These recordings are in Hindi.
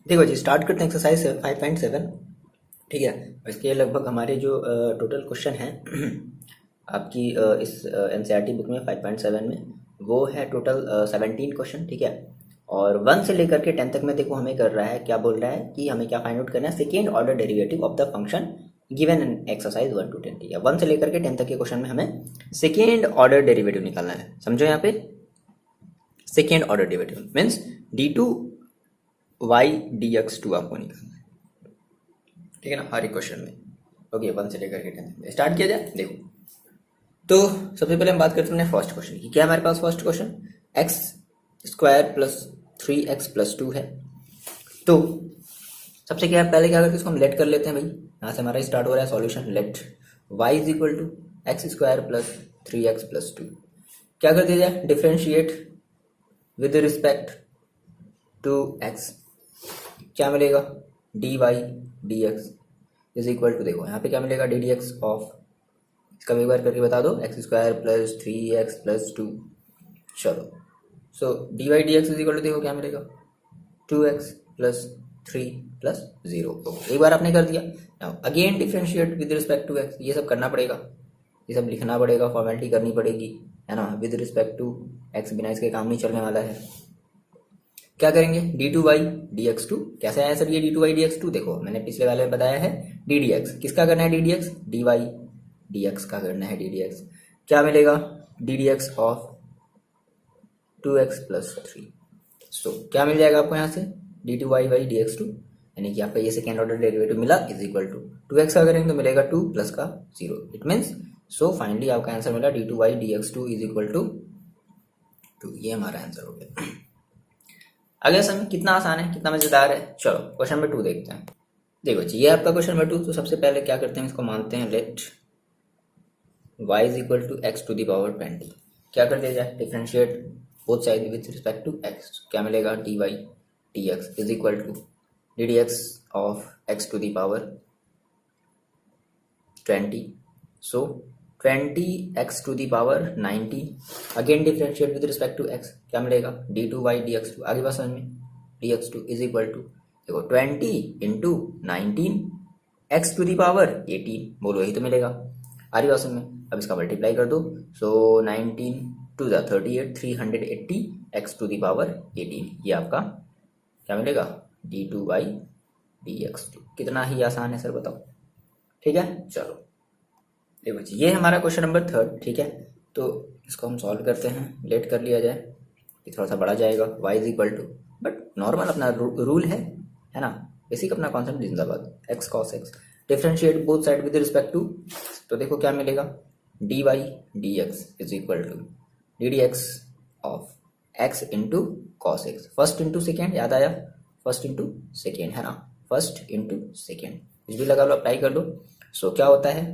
देखो जी, स्टार्ट करते हैं एक्सरसाइज 5.7। ठीक है। इसके लगभग हमारे जो टोटल क्वेश्चन हैं आपकी इस एनसीईआरटी बुक में 5.7 में वो है टोटल 17 क्वेश्चन। ठीक है। और 1 से लेकर के 10 तक में देखो हमें कर रहा है, क्या बोल रहा है कि हमें क्या फाइंड आउट करना है, second order derivative of the function given in exercise 1 to 10। ठीक है। 1 से लेकर के 10 तक के क्वेश्चन में हमें सेकेंड ऑर्डर डेरिवेटिव निकालना है। समझो यहाँ पे second order derivative means d2y dx2 आपको निकालना है। ठीक है ना, हर एक क्वेश्चन में। ओके, 1 से लेकर के 10 तक स्टार्ट किया जाए। देखो, तो सबसे पहले हम बात करते हैं फर्स्ट क्वेश्चन की। क्या हमारे पास first question x square plus 3x plus 2 है। तो सबसे क्या पहले क्या करते हैं, इसको हम लेट कर लेते हैं भाई। यहाँ से हमारा स्टार्ट हो रहा है solution. Let y is equal to x square plus 3x plus 2। क्या कर दिया जाए, differentiate with respect to x। क्या मिलेगा, dy dx is equal to, देखो यहाँ पे क्या मिलेगा, डी डी एक्स ऑफ, इसका एक बार करके बता दो, x square plus 3x plus 2। चलो, so d y d x is equal to, देखो क्या मिलेगा, 2x प्लस 3 प्लस 0। एक बार आपने कर दिया। Now again differentiate with respect to x, ये सब करना पड़ेगा, ये सब लिखना पड़ेगा, फॉर्मेलिटी करनी पड़ेगी, है ना। विद रिस्पेक्ट टू x, बिना इसके काम नहीं चलने वाला है। क्या करेंगे, d2y dx2। कैसे आया सर ये d2y dx2, देखो मैंने पिछले वाले में बताया है ddx किसका करना है, ddx dy dx का करना है, ddx क्या मिलेगा, ddx ऑफ 2x प्लस 3। सो क्या मिल जाएगा आपको यहाँ से, d2y dx2, यानी कि आपका ये सेकेंड ऑर्डर डेरिवेटिव मिला इज इक्वल टू 2x का करेंगे तो मिलेगा 2 प्लस का 0। इट मीन्स सो फाइनली आपका आंसर मिला d2y dx2 is equal to 2। ये हमारा आंसर हो गया। अगला समय कितना आसान है, कितना मजेदार है। चलो क्वेश्चन नंबर 2 देखते हैं। देखो जी, ये आपका क्वेश्चन नंबर 2। तो सबसे पहले क्या करते हैं, इसको मानते हैं let y is equal to x to the power 20। क्या कर दिया जाए, differentiate both side with respect to x। क्या मिलेगा, dy dx is equal to d d x of x to the power 20। So 20x to the power 90। Again differentiate with respect to x। क्या मिलेगा, d2y dx2। आगे बात समझ में, dx2 इज इक्वल टू, देखो 20 into 19 x to the power 18। बोलो यही तो मिलेगा। आगे बात समझ में, अब इसका मल्टीप्लाई कर दो। So 19 to the 38, 380 x to the power 18। ये आपका क्या मिलेगा, d2y dx2। कितना ही आसान है सर, बताओ। ठीक है, चलो देखो जी, ये हमारा क्वेश्चन नंबर 3। ठीक है, तो इसको हम सॉल्व करते हैं। लेट कर लिया जाए, ये थोड़ा सा बढ़ा जाएगा। y is equal to, but normal अपना रूल है ना, बेसिक अपना कॉन्सेप्ट जिंदाबाद, x cos x। Differentiate both side with respect to, तो देखो क्या मिलेगा, dy dx is equal to d d x of x into cos x. First into second, याद आया, फर्स्ट इंटू सेकेंड, है ना, फर्स्ट इंटू सेकेंड, कुछ भी लगा लो, अप्लाई कर लो। सो क्या होता है,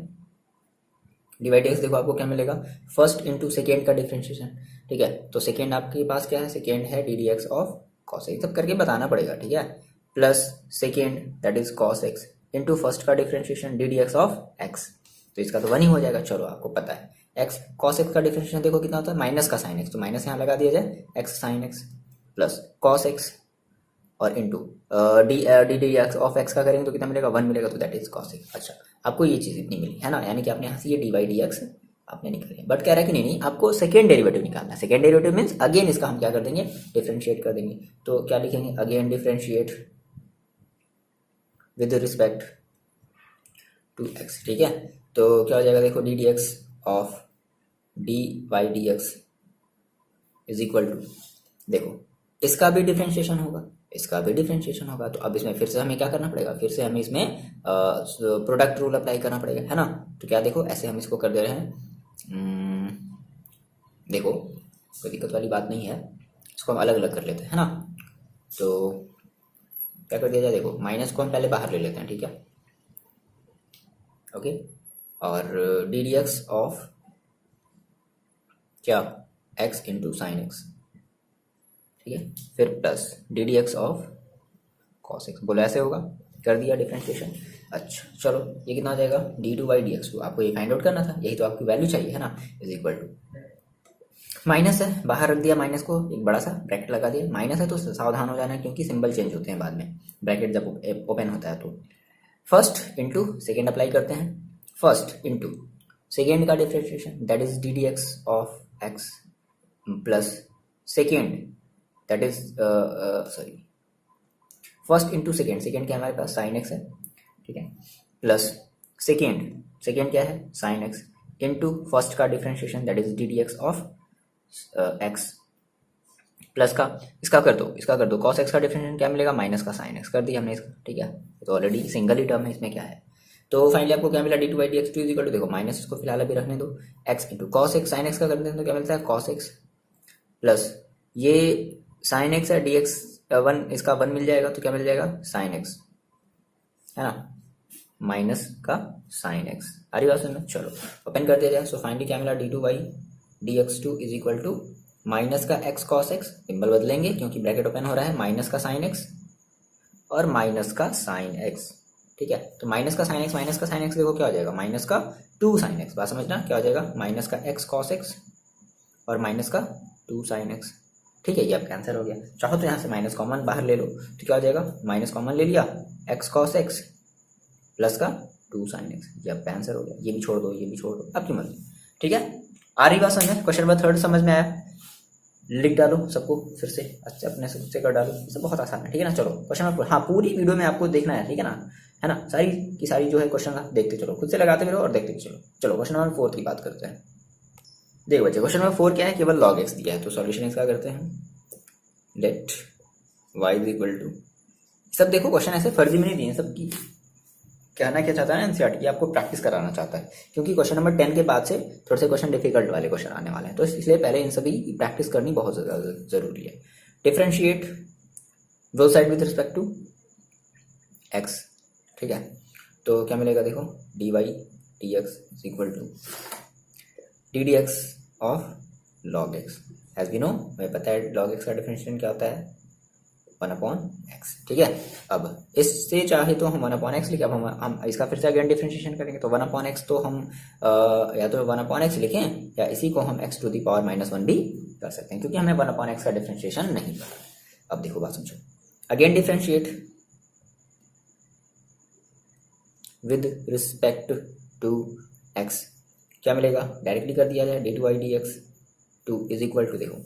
डिवाइड एक्स, देखो आपको क्या मिलेगा, फर्स्ट इंटू सेकेंड का डिफरेंशिएशन। ठीक है, तो सेकेंड आपके पास क्या है, सेकेंड है d d x of cos x, सब करके बताना पड़ेगा। ठीक है, plus second that is cos x into first का differentiation d d x of x. तो इसका तो 1 ही हो जाएगा। चलो आपको पता है एक्स कॉस एक्स का डिफरेंशिएशन देखो कितना होता है, माइनस का साइन एक्स, तो माइनस यहाँ लगा दिया जाए, x sine x plus cos x और into d d x of x का करेंगे तो कितना मिलेगा, 1 मिलेगा, तो दैट इज कॉस एक्स। अच्छा, आपको ये चीज़ इतनी मिली, है ना, यानी कि आपने यहाँ से ये डी वाई डी एक्स आपने निकाले। बट कह रहा है कि नहीं आपको सेकेंड डेरिवेटिव निकालना है। सेकेंड डेरिवेटिव मीन्स अगेन इसका हम क्या कर देंगे, डिफरेंशिएट कर देंगे। तो क्या लिखेंगे, again differentiate with respect to x. ठीक है, तो क्या हो जाएगा, देखो d d x of d y d x is equal to, देखो इसका भी डिफरेंशिएशन होगा, इसका भी डिफरेंशिएशन होगा। तो अब इसमें फिर से हमें क्या करना पड़ेगा, फिर से हमें इसमें प्रोडक्ट रूल अप्लाई करना पड़ेगा, है ना। तो क्या देखो, ऐसे हम इसको कर दे रहे हैं। देखो कोई दिक्कत वाली बात नहीं है, इसको हम अलग अलग कर लेते हैं, है ना। तो क्या कर दिया जाए, देखो माइनस को हम पहले बाहर ले लेते हैं। ठीक है, ओके, और डी डी एक्स ऑफ क्या, एक्स इंटू साइन एक्स। ठीक है, फिर plus d d x of cos x. बोलो ऐसे होगा, कर दिया डिफरेंशिएशन। अच्छा चलो, ये कितना हो जाएगा, d two by d x two. आपको ये फाइंड आउट करना था, यही तो आपकी वैल्यू चाहिए, है ना, इज इक्वल टू माइनस है, बाहर रख दिया माइनस को, एक बड़ा सा ब्रैकेट लगा दिया। माइनस है तो सावधान हो जाना क्योंकि सिंबल चेंज होते हैं बाद में, ब्रैकेट जब ओपन होता है तो। फर्स्ट इंटू सेकेंड अप्लाई करते हैं। फर्स्ट इंटू सेकेंड का differentiation that is d d x of x plus second that is sorry first into second, second क्या हमारे पास साइन एक्स है, ठीक है, प्लस सेकेंड, सेकेंड क्या है साइन एक्स, इंटू फर्स्ट का differentiation that is d d x of x plus का इसका कर दो, इसका कर दो, कॉस एक्स का डिफरेंशिएशन क्या मिलेगा माइनस का साइन एक्स, कर दिया हमने इसका, ठीक है, तो ऑलरेडी सिंगल ही टर्म है, इसमें क्या है। तो फाइनली आपको क्या मिला d two by d x two equal to, देखो माइनस इसको फिलहाल अभी रखने दो, x into cos x, sine x का कर देते हैं तो क्या मिलता है कॉस एक्स, प्लस ये साइन एक्स है डी एक्स वन, इसका वन मिल जाएगा तो क्या मिल जाएगा साइन एक्स, है ना, माइनस का साइन एक्स। आ रही बात समझ, चलो ओपन कर दिया जाए। सो फाइनली क्या मिला d two by d x two is equal to minus का एक्स कॉस एक्स, सिंबल बदलेंगे क्योंकि ब्रैकेट ओपन हो रहा है, माइनस का साइन एक्स और माइनस का साइन एक्स, ठीक है। तो माइनस का साइन एक्स देखो क्या हो जाएगा माइनस का टू साइन एक्स, बात समझना क्या हो जाएगा माइनस का एक्स कॉस एक्स और माइनस का टू साइन एक्स, ठीक है, ये आपका आंसर हो गया। चाहो तो यहाँ से माइनस कॉमन बाहर ले लो तो क्या हो जाएगा, माइनस कॉमन ले लिया, एक्स कॉस एक्स प्लस का टू साइन एक्स, ये आपका आंसर हो गया। ये भी छोड़ दो, ये भी छोड़ दो, आपकी मर्जी, ठीक है। आ रही बात समझ, क्वेश्चन नंबर थर्ड समझ में आया, लिख डालो सबको फिर से, अच्छा अपने से कर डालो, ये सब बहुत आसान है, ठीक है ना। चलो क्वेश्चन नंबर, हाँ पूरी वीडियो में आपको देखना है, ठीक है ना, सारी की सारी जो है क्वेश्चन देखते चलो, खुद से लगाते रहो और देखते चलो। चलो क्वेश्चन नंबर फोर्थ की बात करते हैं। देखो बच्चे क्वेश्चन नंबर फोर क्या है, केवल लॉग एक्स दिया है, तो सॉल्यूशन इसका करते हैं, let y is equal to, सब देखो क्वेश्चन ऐसे फर्जी में नहीं दिए सबकी, कहना क्या चाहता है एनसीईआरटी की आपको प्रैक्टिस कराना चाहता है, क्योंकि क्वेश्चन नंबर 10 के बाद से थोड़े से क्वेश्चन डिफिकल्ट वाले क्वेश्चन आने वाले हैं, तो इसलिए पहले इन सभी की प्रैक्टिस करनी बहुत ज़्यादा जरूरी है। Differentiate both side with respect to x, ठीक है, तो क्या मिलेगा देखो d y d x is equal to d d x of log x, as we know हमें पता है लॉग एक्स का डिफरेंशिएशन क्या होता है 1/x, ठीक है। अब इससे चाहे तो हम 1/x लिखें, अब हम इसका फिर से अगेन डिफरेंशिएशन करेंगे तो 1/x तो हम या तो 1/x लिखें या इसी को हम x टू दी पावर -1 भी कर सकते हैं, क्योंकि हमें 1/x का डिफरेंशिएशन नहीं पता। अब देखो बात समझो, again differentiate with respect to x, क्या मिलेगा डायरेक्टली कर दिया जाए, d two y d x two is equal to, देखो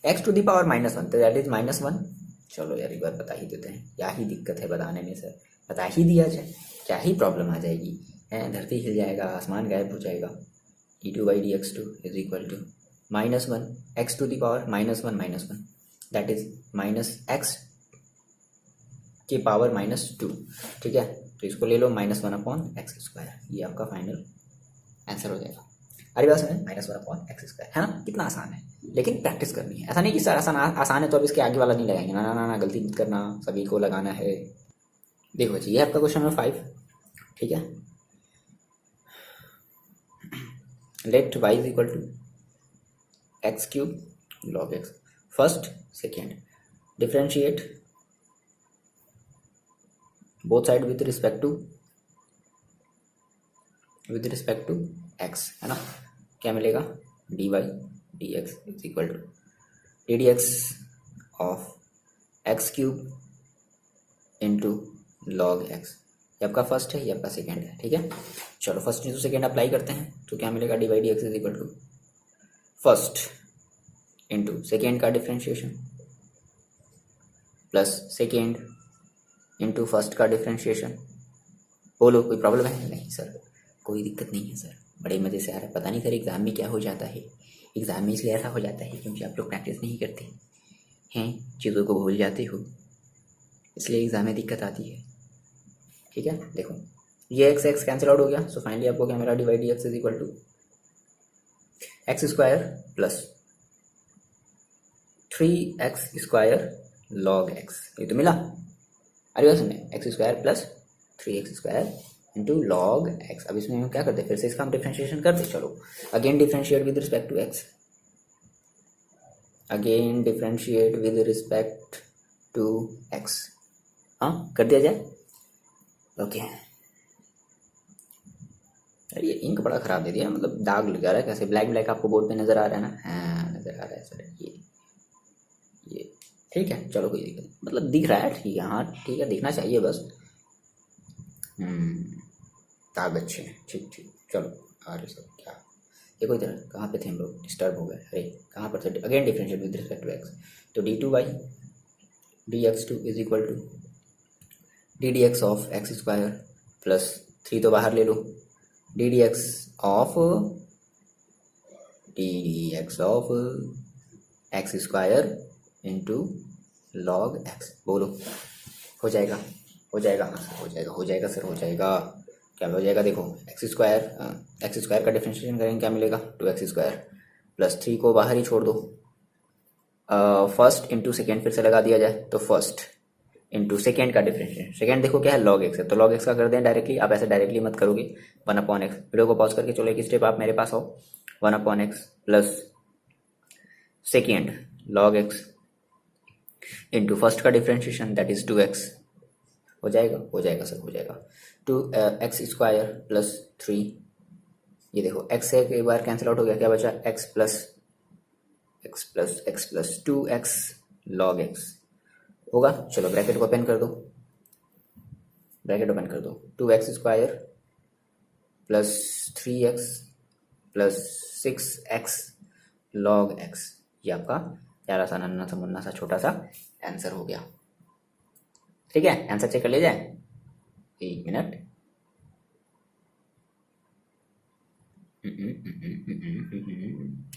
x टू दी पावर -1 तो दैट इज -1, चलो यार एक बार बता ही देते हैं, क्या ही दिक्कत है बताने में सर, बता ही दिया जाए, क्या ही प्रॉब्लम आ जाएगी, है धरती हिल जाएगा, आसमान गायब हो जाएगा। D two by d x two is equal to -1 x to the power -1 that is -x की पावर -2, ठीक है, तो इसको ले लो -1/x², ये आपका फाइनल आंसर हो जाएगा। अरे बात समझ, -1/x², है ना, कितना आसान है, लेकिन प्रैक्टिस करनी है, ऐसा नहीं कि सर आसान है तो अब इसके आगे वाला नहीं लगाएंगे, ना ना ना ना, गलती मत करना, सभी को लगाना है। देखो जी ये आपका क्वेश्चन नंबर 5, ठीक है, let y is equal to x³ log x, first second differentiate both side with respect to x, है ना, क्या मिलेगा d y d x is equal to d d x of x³ into log x, ये आपका फर्स्ट है, ये आपका सेकेंड है, ठीक है। चलो फर्स्ट इंटू सेकेंड अप्लाई करते हैं तो क्या मिलेगा d y d x is equal to first into second का differentiation plus second into first का डिफ्रेंशिएशन। बोलो कोई प्रॉब्लम है? नहीं सर कोई दिक्कत नहीं है सर, बड़े मज़े से आ रहा है। पता नहीं सर एग्ज़ाम में क्या हो जाता है, एग्ज़ाम में इसलिए ऐसा हो जाता है क्योंकि आप लोग प्रैक्टिस नहीं करते हैं, चीज़ों को भूल जाते हो, इसलिए एग्ज़ाम में दिक्कत आती है, ठीक है। देखो ये x कैंसिल आउट हो गया, सो फाइनली आपको क्या मिला d y d x is equal to x² plus 3x² log x, ये तो मिला। अरे बस में x² plus 3x² into log x। अब इसमें हम क्या करते हैं, फिर से इसका हम डिफ्रेंशिएशन करते, चलो again differentiate with respect to x, again differentiate with respect to x, हाँ कर दिया जाए, ओके सर ये इंक बड़ा ख़राब दे दिया, मतलब दाग लग जा रहा है कैसे, ब्लैक ब्लैक आपको बोर्ड पे नज़र आ रहा है ना? हाँ नज़र आ रहा है सर, ये ठीक है, चलो कोई दिक्कत नहीं, मतलब दिख रहा है ठीक है, हाँ ठीक है, दिखना चाहिए बस। दाग अच्छे हैं, ठीक ठीक, चलो आगे सब क्या, ये कोई तरह कहाँ पे थे हम लोग, डिस्टर्ब हो गए, अरे कहाँ पर थे, again differentiate with respect to x, तो d2/dx2 is equal to ddx of x square plus 3 तो बाहर ले लो, ddx of x square into log x, बोलो हो जाएगा हो जाएगा हो जाएगा हो जाएगा सर, हो जाएगा, क्या हो जाएगा देखो, एक्स स्क्वायर का डिफरेंशिएशन करेंगे क्या मिलेगा, 2x² प्लस 3 को बाहर ही छोड़ दो, फर्स्ट इंटू सेकेंड फिर से लगा दिया जाए, तो फर्स्ट इंटू सेकेंड का डिफरेंशिएशन, सेकेंड देखो क्या है लॉग एक्स है, तो लॉग एक्स का कर दें डायरेक्टली, आप ऐसे डायरेक्टली मत करोगे, 1/x, वीडियो को पॉज करके चलो एक स्टेप आप मेरे पास हो, 1/x plus second log x into first का डिफरेंशिएशन दैट इज 2x, हो जाएगा सर, हो जाएगा, 2x² प्लस 3, ये देखो x से एक बार कैंसिल आउट हो गया, क्या बचा x plus 2x log x होगा, चलो ब्रैकेट को ओपन कर दो, 2x² plus 3x plus 6x log x, ये आपका प्यारा सा नन्ना सा मुन्ना सा छोटा सा आंसर हो गया, ठीक है, आंसर चेक कर ले जाए, 1 मिनट,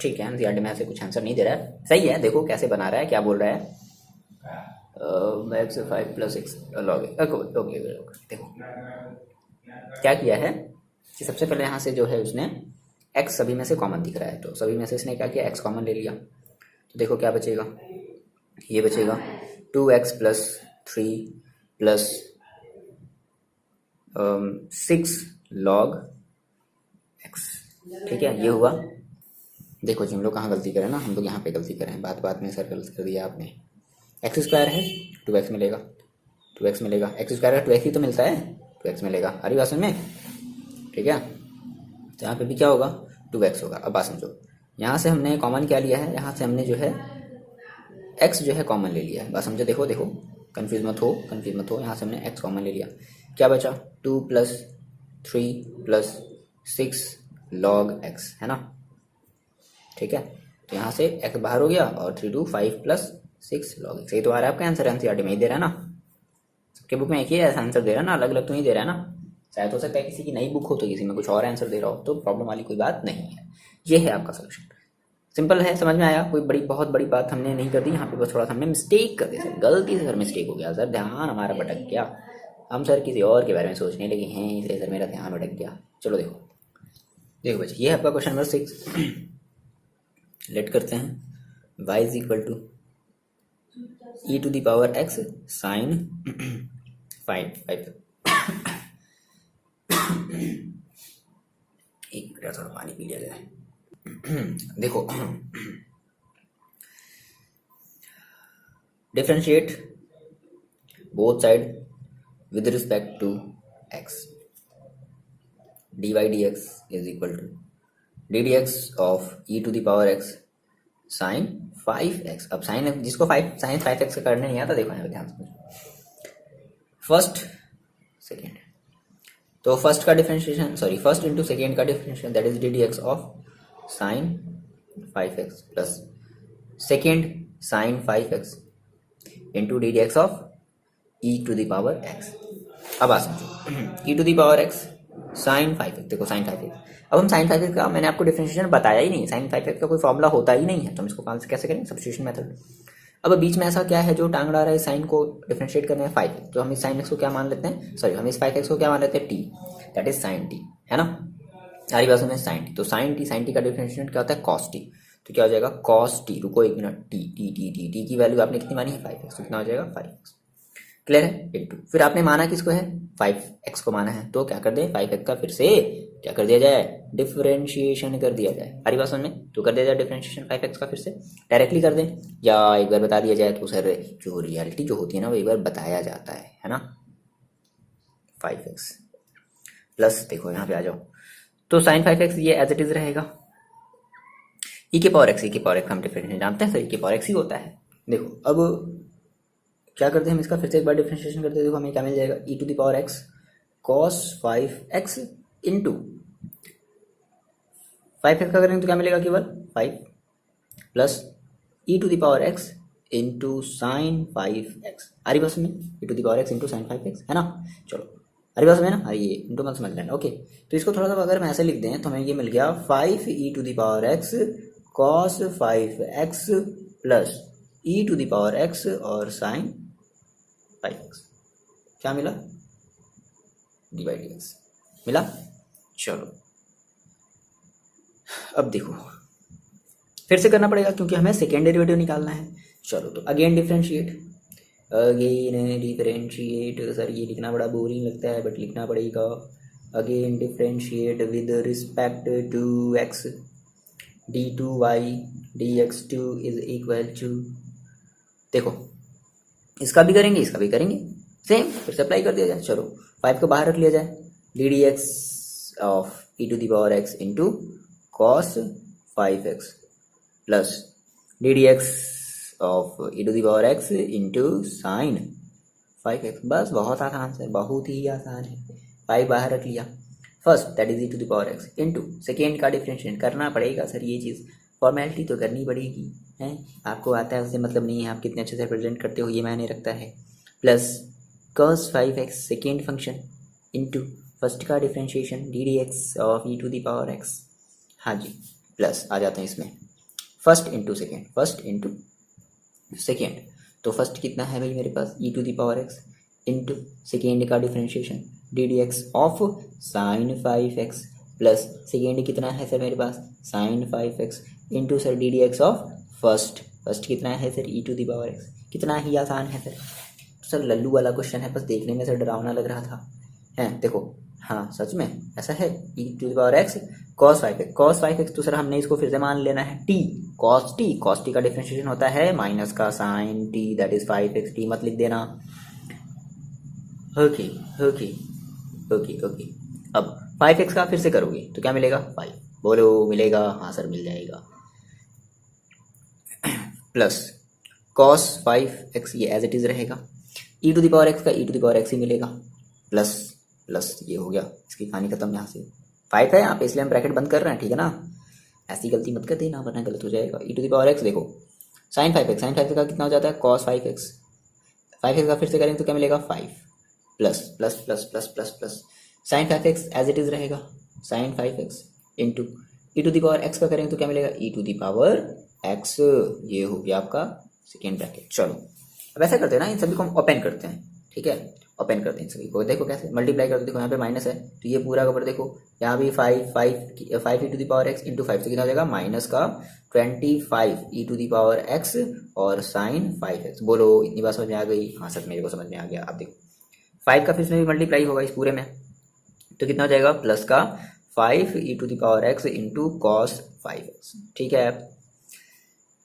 ठीक है, एनसीईआरटी में ऐसे कुछ आंसर नहीं दे रहा है, सही है, देखो कैसे बना रहा है, क्या बोल रहा है, x 5 प्लस 6 लॉग, ओके देखो क्या किया है कि सबसे पहले यहाँ से जो है उसने x सभी में से कॉमन दिख रहा है, तो सभी में से इसने क्या किया, x कॉमन ले लिया, तो देखो क्या बचेगा, ये बचेगा 2x plus 3 plus 6 log x, ठीक है, ये हुआ, देखो जी हम लोग कहाँ गलती करें ना, हम लोग यहाँ पे गलती करें, बात में सर गलत कर दिया आपने, x² है 2x मिलेगा, x² का 2x ही तो मिलता है, 2x मिलेगा, अरे बात समझ में, ठीक है, तो यहाँ पे भी क्या होगा 2x होगा, अब बात समझो, यहाँ से हमने कॉमन क्या लिया है, यहाँ से हमने जो है x जो है कॉमन ले लिया है, बात समझो, देखो कंफ्यूज मत हो, यहाँ से हमने x कॉमन ले लिया, क्या बचा 2 प्लस 3 प्लस 6 लॉग x, है ना, ठीक है, तो यहाँ से x बाहर हो गया और 3 2 5 प्लस 6 लॉग x, यही तो आ रहा है आपका आंसर, एनसीईआरटी में ही दे रहा है ना, सबके बुक में एक ही ऐसा आंसर दे रहा है ना, अलग अलग तो नहीं दे रहा है ना, शायद हो सकता है किसी की नई बुक हो तो किसी में कुछ और आंसर दे रहा हो, तो प्रॉब्लम वाली कोई बात नहीं है, ये है आपका सोल्यूशन, सिंपल है, समझ में आया, कोई बहुत बड़ी बात हमने नहीं कर दी यहाँ पे, बस थोड़ा सा हमने मिस्टेक कर दिया सर, गलती से सर मिस्टेक हो गया सर, ध्यान हमारा भटक गया, हम सर किसी और के बारे में सोचने लगे हैं, इसलिए सर मेरा ध्यान भटक गया, चलो देखो बच्चे, ये है आपका क्वेश्चन नंबर 6, लेट करते हैं, y is equal to e⁻x sine 5, एक मिनट थोड़ा पानी पी लिया जाए, देखो differentiate both side with respect to x, dy/dx is equal to ddx of e⁻x sine 5x, अब साइन जिसको साइन 5x का करने नहीं आता, देखो यहाँ पे ध्यान से, फर्स्ट सेकेंड, तो फर्स्ट का डिफरेंशिएशन, फर्स्ट इंटू सेकेंड का differentiation that is ddx of sine 5x plus second sine 5x into ddx of e⁻x, अब आ समझो e⁻x साइन 5x, देखो साइन 5x, अब हम साइन 5x का मैंने आपको डिफरेंशिएशन बताया ही नहीं, साइन 5x का कोई फॉर्मूला होता ही नहीं है, तो हम इसको कैसे करेंगे, सब्स्टिट्यूशन मेथड, अब बीच में ऐसा क्या है जो टांग रहा है साइन को डिफरेंशिएट करने में 5x, तो हम इस साइन x को क्या मान लेते हैं, हम इस 5x को क्या मान लेते हैं t, that is sine t, है ना, हमारी बात में साइन t, तो साइन t का डिफरेंशिएशन क्या होता है cos t, तो क्या हो जाएगा cos t, रुको एक मिनट, t की वैल्यू आपने कितनी मानी है 5x, तो कितना हो जाएगा 5x, क्लियर है, इंटू फिर आपने माना किसको है 5x को माना है, तो क्या कर दें 5x का फिर से क्या कर दिया जाए, डिफरेंशिएशन कर दिया जाए, हमारी बात समझ में, तो कर दिया जाए डिफरेंशिएशन 5x का फिर से डायरेक्टली कर दें, या एक बार बता दिया जाए, तो सर जो रियलिटी जो होती है ना वो एक बार बताया जाता है ना, 5x प्लस देखो यहाँ पे आ जाओ, तो साइन 5x ये एज इट इज रहेगा। ई के पावर एक्स हम डिफरेंशिएशन जानते हैं सर, ई के पावर एक्स ही होता है। देखो अब क्या करते हैं हम इसका फिर से एक बार डिफरेंशिएशन करते हैं। देखो हमें क्या मिल जाएगा, e to the power x cos 5x into 5x का करेंगे तो क्या मिलेगा, केवल 5 plus e to the power x into sine 5x। आ रही बस में e to the power x into sine 5x है ना। चलो आ रही बस में ना, हाँ ये इंटू मत समझ लेना। ओके तो इसको थोड़ा सा अगर हम ऐसे लिख दें तो हमें ये मिल गया 5 e to the power x cos 5x plus e to the power x और साइन 5x। क्या मिला, डी बाई डी एक्स मिला। चलो अब देखो फिर से करना पड़ेगा क्योंकि हमें सेकेंड डेरिवेटिव निकालना है। चलो तो अगेन डिफरेंशिएट, सर ये लिखना बड़ा बोरिंग लगता है बट लिखना पड़ेगा। Again differentiate with respect to x, d2y dx2 is equal to, देखो इसका भी करेंगे इसका भी करेंगे सेम, फिर से अप्लाई कर दिया जाए। चलो 5 को बाहर रख लिया जाए, d d x of e to the power x into cos 5x plus d d x of e to the power x into sine 5x। बस बहुत आसान है, बहुत ही आसान है। 5 बाहर रख लिया, first that is e to the power x into second का डिफरेंशिएट करना पड़ेगा सर, ये चीज़ फॉर्मेलिटी तो करनी पड़ेगी है। आपको आता है उससे मतलब नहीं है, आप कितने अच्छे से रिप्रेजेंट करते हो ये मायने रखता है। Plus cos 5x second function into first का differentiation d d x of e to the power x. हाँ जी प्लस आ जाते हैं इसमें फर्स्ट इंटू सेकेंड। तो फर्स्ट कितना है भाई मेरे पास, e to the power x into second का differentiation d d x of sine 5x plus second कितना है सर मेरे पास sine 5x into sir d d x of first कितना है sir e to the power x. कितना ही आसान है सर, सर लल्लू वाला क्वेश्चन है, बस देखने में सर डरावना लग रहा था है। देखो हाँ सच में ऐसा है, e to the power x cos 5x तो सर हमने इसको फिर से मान लेना है टी कॉस टी का डिफरेंशिएशन होता है माइनस का sine t that is 5x, t मत लिख देना। ओके अब 5x का फिर से करोगे तो क्या मिलेगा 5, बोलो मिलेगा, हाँ सर मिल जाएगा। प्लस cos 5x ये एज इट इज रहेगा, ई टू द पावर एक्स का ई टू द पावर एक्स ही मिलेगा, प्लस ये हो गया, इसकी कहानी खत्म। यहाँ से 5 है यहाँ पे इसलिए हम ब्रैकेट बंद कर रहे हैं, ठीक है ना। ऐसी गलती मत कर देना वरना गलत हो जाएगा। E to the power x देखो साइन 5x का कितना हो जाता है cos 5x का फिर से करेंगे तो क्या मिलेगा 5 plus sine 5x as it is रहेगा sine 5x into e to the power x का करेंगे तो क्या मिलेगा e to the power x. ये हो गया आपका सेकेंड ब्रैकेट। चलो अब ऐसा करते हैं ना, इन सभी को हम ओपन करते हैं, ठीक है ओपन करते हैं इन सभी को। देखो कैसे मल्टीप्लाई करते, देखो यहाँ पे माइनस है तो ये पूरा का ऊपर देखो यहाँ भी 5 e to the power x into 5 से कितना हो जाएगा माइनस का 25 e to the power x और साइन 5x। बोलो इतनी बात समझ में आ गई, हाँ सर मेरे को समझ में आ गया। अब देखो 5 का फिर से भी मल्टीप्लाई होगा इस पूरे में तो कितना हो जाएगा प्लस का 5 e to the power x into cos 5x, ठीक है।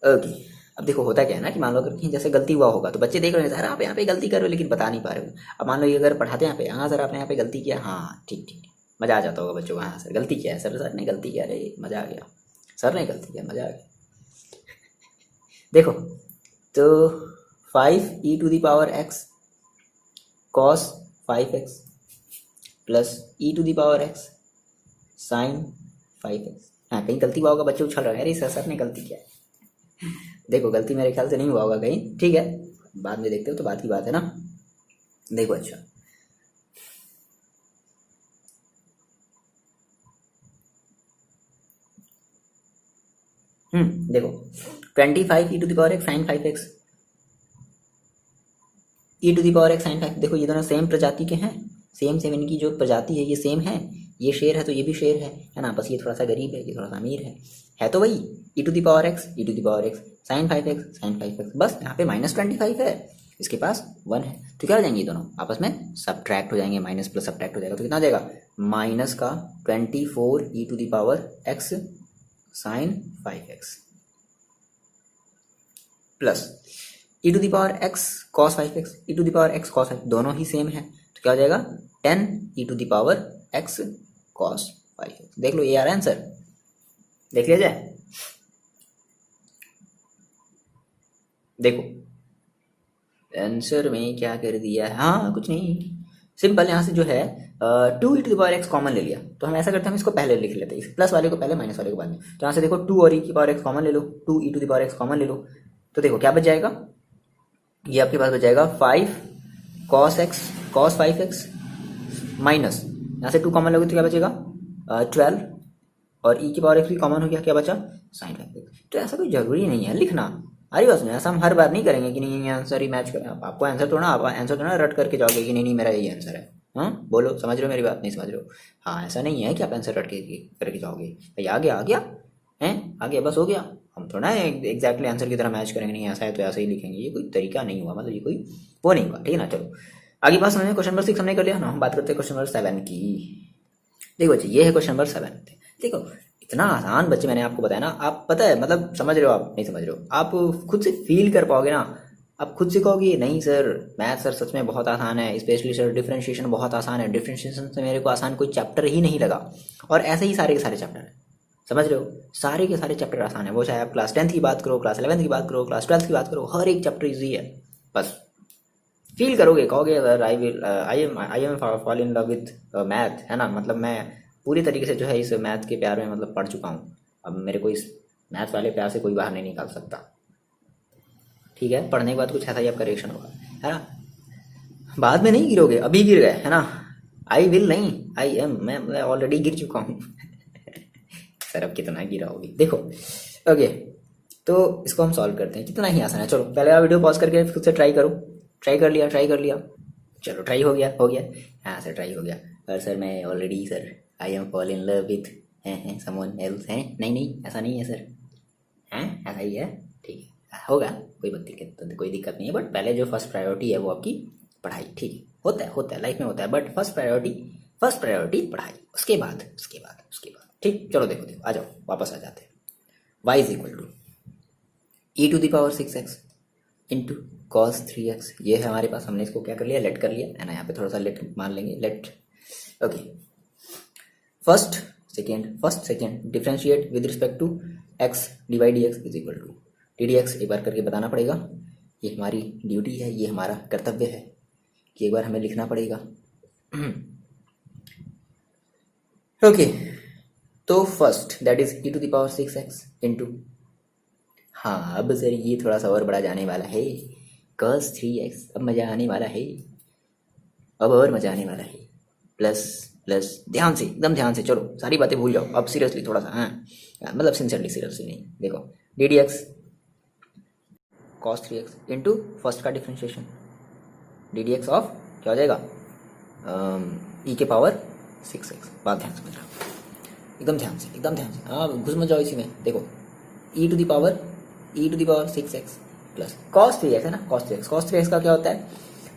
ओके अब देखो होता क्या है ना कि मान लो अगर कहीं जैसे गलती हुआ होगा तो बच्चे देख रहे हैं सर आप यहाँ पे गलती कर रहे हो लेकिन बता नहीं पा रहे हो। अब मान लो ये अगर पढ़ाते हैं यहाँ पे, हाँ सर आपने यहाँ पे गलती किया, हाँ ठीक मज़ा आ जाता होगा बच्चों को, हाँ सर गलती किया है, सर ने गलती किया, अरे मज़ा आ गया, सर ने गलती किया, मज़ा आ गया। देखो तो 5 e to the power x cos 5x plus e to the power x sine 5x। हाँ कहीं गलती हुआ होगा, बच्चे उछल रहे हैं अरे सर ने गलती किया है। देखो गलती मेरे ख्याल से नहीं हुआ होगा कहीं, ठीक है बाद में देखते हो तो बात की बात है ना। देखो अच्छा देखो 25 e to the power x sine 5x e to the power x sine 5, देखो ये दोनों सेम प्रजाति के हैं, सेम इनकी जो प्रजाति है ये सेम है, ये शेर है तो ये भी शेर है ना। बस ये थोड़ा सा गरीब है, ये थोड़ा सा अमीर है तो वही e to the power x sine 5x, बस यहाँ पे -25 है, इसके पास 1 है तो क्या हो जाएंगे ये दोनों आपस में सब्ट्रैक्ट हो जाएंगे, माइनस प्लस सब्ट्रैक्ट हो जाएगा तो कितना आ जाएगा माइनस का 24 e to the power x sine 5x plus e to the power x cos 5x e to the power x cos 5 दोनों ही सेम है तो क्या हो जाएगा 10 e to the power x cos 5x। देख लो ये आ रहा है आंसर, देख लिया जाए। देखो आंसर में क्या कर दिया है, हाँ कुछ नहीं, सिंपल। यहाँ से जो है 2e⁻x कॉमन ले लिया, तो हम ऐसा करते हैं, हम इसको पहले लिख लेते हैं, इस प्लस वाले को पहले, माइनस वाले को बाद में। तो यहाँ से देखो 2 और e⁻x कॉमन ले लो, 2e⁻x कॉमन ले लो, तो देखो क्या बच जाएगा, ये आपके पास बच जाएगा 5 cos x cos 5x minus, यहाँ से 2 कॉमन लोगे तो क्या बचेगा 12, और e⁻x भी कॉमन हो गया, क्या बचा sin 5x। तो ऐसा कोई जरूरी नहीं है लिखना, अरे बस में ऐसा हम हर बार नहीं करेंगे कि नहीं आंसर ही मैच करें। आपको आंसर थोड़ा, आप आंसर थोड़ा रट करके जाओगे कि नहीं नहीं मेरा यही आंसर है। हाँ बोलो, समझ रहे हो मेरी बात, नहीं समझ रहे हो? हाँ ऐसा नहीं है कि आप आंसर रट करके जाओगे, भाई आ गया हैं, आ गया बस हो गया। हम थोड़ा एग्जैक्टली आंसर की तरह मैच करेंगे, नहीं ऐसा है तो ऐसा ही लिखेंगे, ये कोई तरीका नहीं हुआ, मतलब ये कोई वो नहीं हुआ, ठीक है ना। चलो आगे बात समझ में, क्वेश्चन नंबर 6 हमने कर लिया ना, हम बात करते हैं क्वेश्चन नंबर 7 की। देखो बच्चे ये है क्वेश्चन नंबर 7। देखो इतना आसान बच्चे, मैंने आपको बताया ना, आप पता है मतलब समझ रहे हो, आप नहीं समझ रहे हो, आप खुद से फील कर पाओगे ना, आप खुद से कहोगे नहीं सर मैथ सर सच में बहुत आसान है, स्पेशली सर डिफरेंशिएशन बहुत आसान है, डिफरेंशिएशन से मेरे को आसान कोई चैप्टर ही नहीं लगा। और ऐसे ही सारे के सारे चैप्टर हैं, समझ रहे हो, सारे के सारे चैप्टर आसान है, वो चाहे आप क्लास 10th की बात करो, क्लास 11th की बात करो, क्लास 12th की बात करो, हर एक चैप्टर ईजी है। बस फील करोगे, कहोगे अगर I am fall in love with math, है ना, मतलब मैं पूरी तरीके से जो है इस मैथ के प्यार में मतलब पढ़ चुका हूँ, अब मेरे को इस मैथ वाले प्यार से कोई बाहर नहीं निकाल सकता। ठीक है, पढ़ने के बाद कुछ ऐसा ही आपका रिएक्शन होगा, है ना, बाद में नहीं गिरोगे, अभी गिर गए, है ना, आई विल नहीं, आई एम, मैं ऑलरेडी गिर चुका हूँ। सर अब कितना गिरा होगी, देखो ओके, तो इसको हम सॉल्व करते हैं, कितना ही आसान है। चलो पहले आप वीडियो पॉज करके खुद से ट्राई करो, ट्राई कर लिया, चलो ट्राई हो गया, हाँ सर ट्राई हो गया, और सर मैं already sir I am fall in love with हैं समवन एल्स, हैं नहीं ऐसा नहीं है सर, हैं ऐसा ही है, ठीक है होगा, कोई दिक्कत नहीं है, बट पहले जो फर्स्ट प्रायोरिटी है वो आपकी पढ़ाई, ठीक है, होता है लाइफ में होता है, बट फर्स्ट प्रायोरिटी पढ़ाई, उसके बाद ठीक। चलो देखो आ जाओ, वापस आ जाते हैं। y is equal to e⁻6x into cos 3x, ये है हमारे पास, हमने इसको क्या कर लिया, लेट कर लिया, है ना, यहाँ पे थोड़ा सा लेट मान लेंगे, let okay. First second differentiate with respect to x divide dx is equal to ddx, एक बार करके बताना पड़ेगा, ये हमारी ड्यूटी है, ये हमारा कर्तव्य है कि एक बार हमें लिखना पड़ेगा। ओके तो first that is e⁻6x into, हाँ अब सर ये थोड़ा सा और बड़ा जाने वाला है, cos 3x, अब मज़ा आने वाला है, अब और मज़ा आने वाला है, प्लस ध्यान से, एकदम ध्यान से, चलो सारी बातें भूल जाओ अब, सीरियसली थोड़ा सा, हाँ मतलब सीरियसली नहीं, देखो ddx cos 3x into first का डिफ्रेंशिएशन ddx ऑफ क्या हो जाएगा e⁻6x, बात ध्यान से समझ रहा, एकदम ध्यान से, हाँ घुस मत जाओ इसी में। देखो e⁻6x प्लस cos 3x है ना, cos 3x का क्या होता है,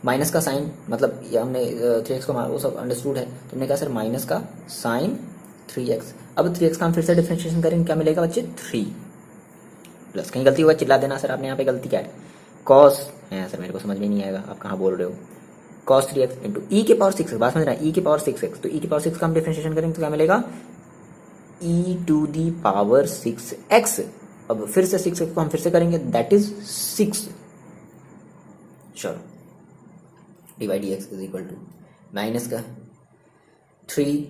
माइनस का साइन, मतलब ये हमने 3x को वो सब अंडरस्टूड है, तो हमने कहा सर माइनस का साइन 3x, अब 3x का हम फिर से डिफरेंशिएशन करेंगे, क्या मिलेगा बच्चे 3 प्लस, कहीं गलती हुआ चिल्ला देना सर आपने यहाँ पे गलती क्या है, cos है सर मेरे को समझ में नहीं आएगा आप कहाँ बोल रहे हो, cos 3x इंटू e⁻6x, बात समझ रहा है, e⁻6x, तो e⁻6 का हम डिफरेंशिएशन करेंगे तो क्या मिलेगा e⁻6x, अब फिर से 6x को हम फिर से करेंगे, दैट इज 6, चलो divide dx is equal to minus का 3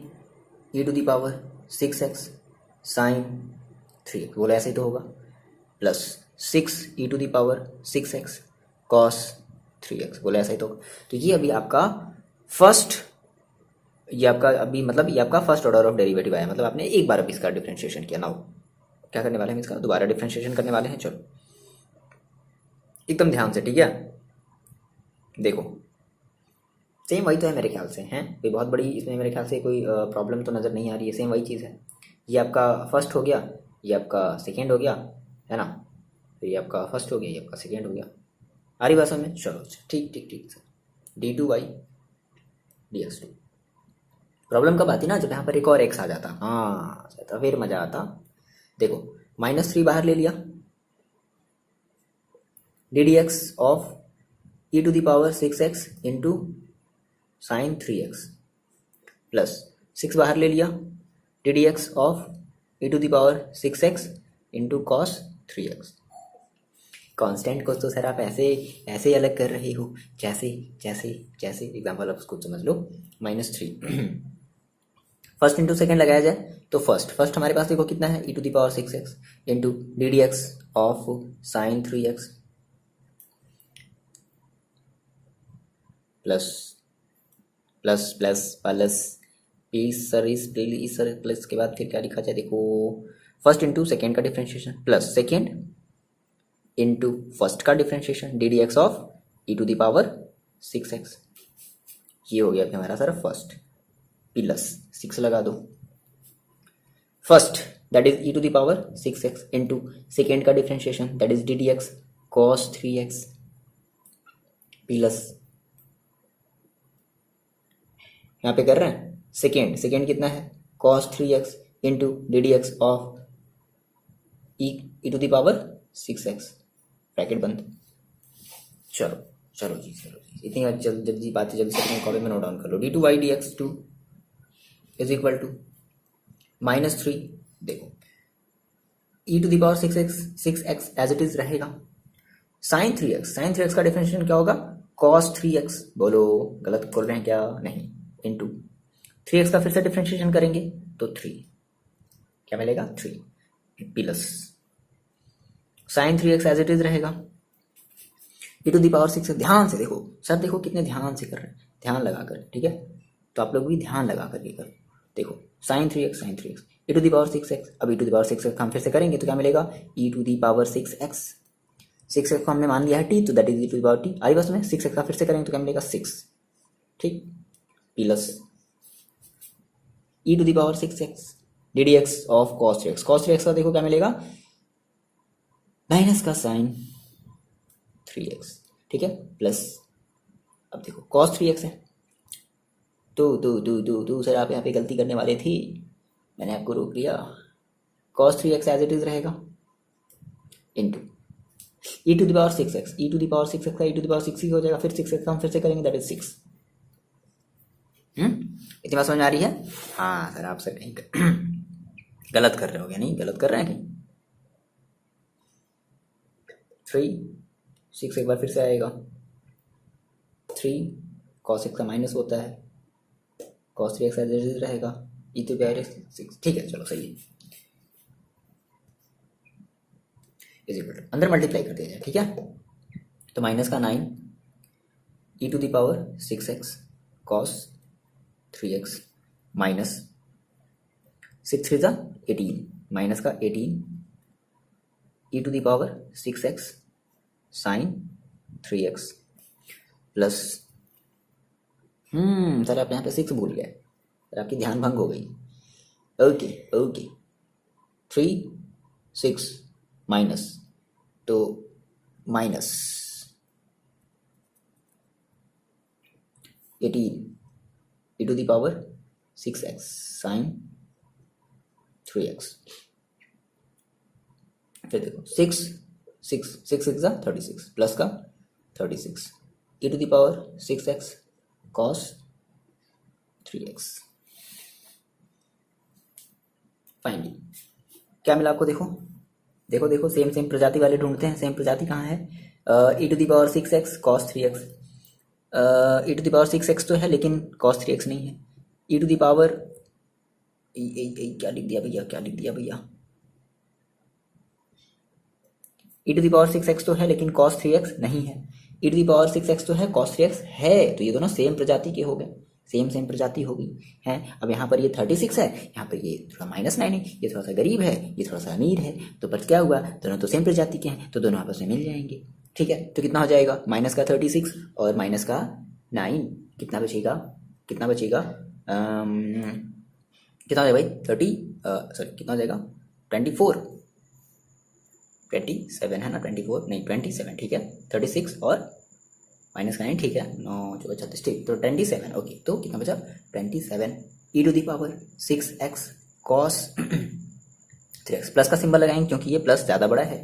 e⁻6x साइन 3x, बोला ऐसे ही तो होगा, प्लस 6 e⁻6x cos 3x, बोला ऐसा ही तो होगा। तो ये अभी आपका फर्स्ट, ये आपका फर्स्ट ऑर्डर ऑफ डेरिवेटिव आया, मतलब आपने एक बार अभी इसका डिफरेंशिएशन किया, नाउ क्या करने वाले हैं, इसका दोबारा डिफरेंशिएशन करने वाले हैं। चलो एकदम ध्यान से, ठीक है, देखो सेम वही तो है मेरे ख्याल से, हैं कोई बहुत बड़ी इसमें मेरे ख्याल से कोई प्रॉब्लम तो नज़र नहीं आ रही है, सेम वही चीज़ है, ये आपका फर्स्ट हो गया, ये आपका सेकेंड हो गया, है ना, तो ये आपका फर्स्ट हो गया, ये आपका सेकेंड हो गया, आ रही बात में, चलो ठीक सर, d2y dx2, प्रॉब्लम कब आती ना, जब यहाँ पर एक और x आ जाता, हाँ तो फिर मज़ा आता। देखो -3 बाहर ले लिया, ddx of e⁻6x into sine 3x plus 6 बाहर ले लिया, dx of e to the power 6x into cos 3x। Constant को तो सर आप ऐसे ऐसे अलग कर रहे हो, जैसे जैसे जैसे एग्जाम्पल आप उसको समझ लो -3। फर्स्ट इंटू सेकेंड लगाया जाए तो फर्स्ट हमारे पास देखो कितना है, e to the power 6x into d d x of sine 3x plus plus plus plus sir plus के बाद फिर क्या लिखा जाए, देखो फर्स्ट इंटू सेकेंड का differentiation plus second into first का differentiation d d x of e to the power 6x। ये हो गया फिर हमारा सर फर्स्ट, प्लस 6 लगा दो, first that is e to the power 6x into second का differentiation that is d d x cos 3x plus यहाँ पे कर रहे हैं सेकेंड कितना है cos 3x into d d x of e to the power 6x bracket बंद। चलो जी इतनी जल्दी बातें जल्दी से अपने कॉपी में नोट डाउन कर लो। d2 by d x two is equal to -3, देखो e to the power 6x as it is रहेगा, साइन 3x का डिफरेंशिएशन क्या होगा cos 3x, बोलो गलत बोल रहे हैं क्या, नहीं, इंटू 3x का फिर से डिफरेंशिएशन करेंगे तो 3 क्या मिलेगा 3 plus sine 3x as it is रहेगा, e टू द पावर 6। ध्यान से देखो सर, देखो कितने ध्यान से कर रहे हैं, ध्यान लगा कर, ठीक है, तो आप लोग भी ध्यान लगा करके करो। देखो sine 3x e to the power 6x, अब e to the power 6x हम फिर से करेंगे तो क्या मिलेगा e to the power 6x को हमने मान लिया है t, तो that is e to the power t आई बस में 6x का फिर से करेंगे तो क्या मिलेगा 6, ठीक, plus e to the power 6x d d x of cos 3x का देखो क्या मिलेगा माइनस का साइन 3x, ठीक है, प्लस अब देखो cos 3x है तो सर आप यहाँ पे गलती करने वाले थी, मैंने आपको रोक लिया, cos 3x as it is रहेगा into e to the power 6x का e टू द पावर 6 ही हो जाएगा, फिर 6x का हम फिर से करेंगे दैट इज 6। इतनी बात समझ में आ रही है? हाँ सर आप सर कहीं गलत कर रहे हो क्या, नहीं गलत कर रहे हैं कहीं, 6 एक बार फिर से आएगा, 3 cos 6 का माइनस होता है, cos 3x as it is रहेगा e टू द पावर 6, ठीक है, चलो सही है, इज इक्वल टू अंदर मल्टीप्लाई कर दिया जाए, ठीक है, तो माइनस का 9 e to the power 6x cos 3x minus 6 3 जा 18 माइनस का 18 e to the power 6x sine 3x plus sir आप यहाँ पे 6 भूल गए, सर आपकी ध्यान भंग हो गई, ओके 3 6 माइनस, तो minus 18 e to the power 6x sine 3x, फिर देखो 6 जा 36 प्लस का 36 e to the power 6x cos 3x। Finally क्या मिला आपको, देखो सेम प्रजाति वाले ढूंढते हैं, सेम प्रजाति कहाँ है, e to the power 6x cos 3x, e to the power 6x तो है लेकिन cos 3x नहीं है, e टू द पावर क्या लिख दिया भैया, e to the power 6x तो है लेकिन cos 3x नहीं है, e to the power 6x तो है cos 3x है, तो ये दोनों सेम प्रजाति के हो गए, सेम प्रजाति हो गई है। अब यहाँ पर ये 36 है, यहाँ पर ये थोड़ा -9 है, ये थोड़ा सा गरीब है, ये थोड़ा सा अमीर है, तो पर क्या हुआ, दोनों तो सेम प्रजाति के हैं तो दोनों आपस में मिल जाएंगे, ठीक है, तो कितना हो जाएगा माइनस का 36 और माइनस का 9, कितना बचेगा कितना हो जाएगा भाई 30 कितना हो जाएगा 27 है ना, 24 नहीं 27, ठीक है, 36 और माइनस का 9, ठीक है, 9 4 36, ठीक, तो 27, ओके, तो कितना बचा 27 e to the power 6x cos 3x, plus का सिंबल लगाएंगे क्योंकि ये प्लस ज़्यादा बड़ा है